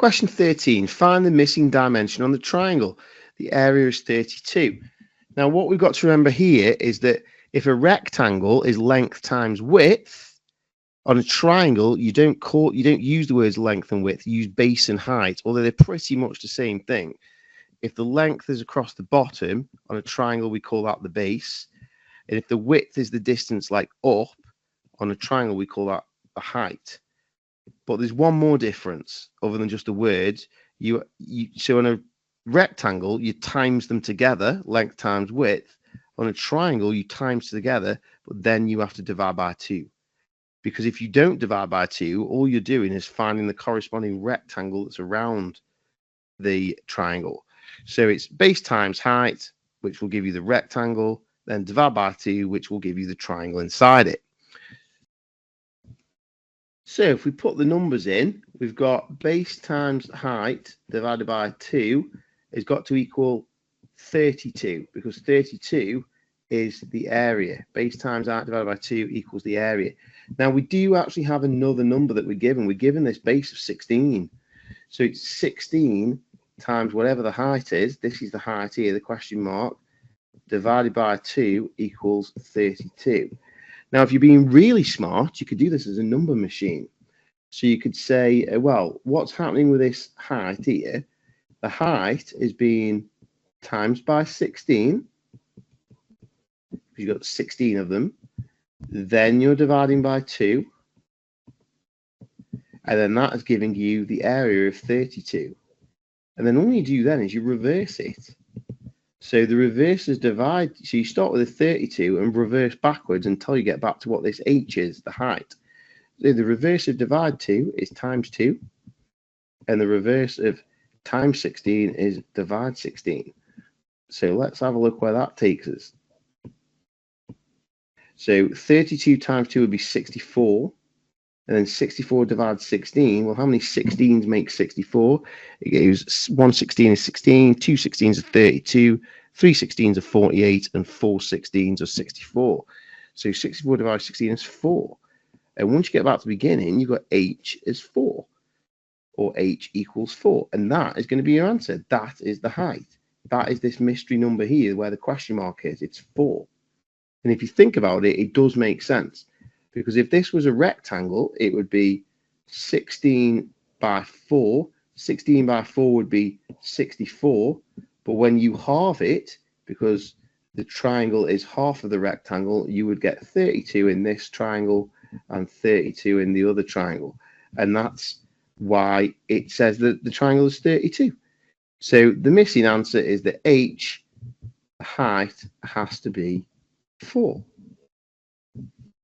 Question 13. Find the missing dimension on the triangle. The area is 32. Now, what we've got to remember here is that if a rectangle is length times width, on a triangle, you don't use the words length and width, you use base and height, although they're pretty much the same thing. If the length is across the bottom, on a triangle, we call that the base. And if the width is the distance like up, on a triangle, we call that the height. But there's one more difference other than just the words. So on a rectangle, you times them together, length times width. On a triangle, you times together, but then you have to divide by 2. Because if you don't divide by 2, all you're doing is finding the corresponding rectangle that's around the triangle. So it's base times height, which will give you the rectangle, then divide by 2, which will give you the triangle inside it. So if we put the numbers in, we've got base times height divided by 2 has got to equal 32, because 32 is the area. Base times height divided by 2 equals the area. Now, we do actually have another number that we're given. We're given this base of 16. So it's 16 times whatever the height is. This is the height here, the question mark, divided by 2 equals 32. Now, if you're being really smart, you could do this as a number machine. So you could say, well, what's happening with this height here? The height is being times by 16. You've got 16 of them. Then you're dividing by 2. And then that is giving you the area of 32. And then all you do then is you reverse it. So the reverse is divide. So you start with a 32 and reverse backwards until you get back to what this h is, the height. So the reverse of divide 2 is times 2. And the reverse of times 16 is divide 16. So let's have a look where that takes us. So 32 times 2 would be 64. And then 64 divides 16. Well, how many 16s make 64? It goes 1 16 is 16, 2 16s are 32, 3 16s are 48, and 4 16s are 64. So 64 divided by 16 is 4. And once you get back to the beginning, you've got h is 4, or h equals 4. And that is going to be your answer. That is the height. That is this mystery number here where the question mark is. It's 4. And if you think about it, it does make sense. Because if this was a rectangle, it would be 16 by 4. 16 by 4 would be 64. But when you halve it, because the triangle is half of the rectangle, you would get 32 in this triangle and 32 in the other triangle. And that's why it says that the triangle is 32. So the missing answer is that h, height, has to be 4.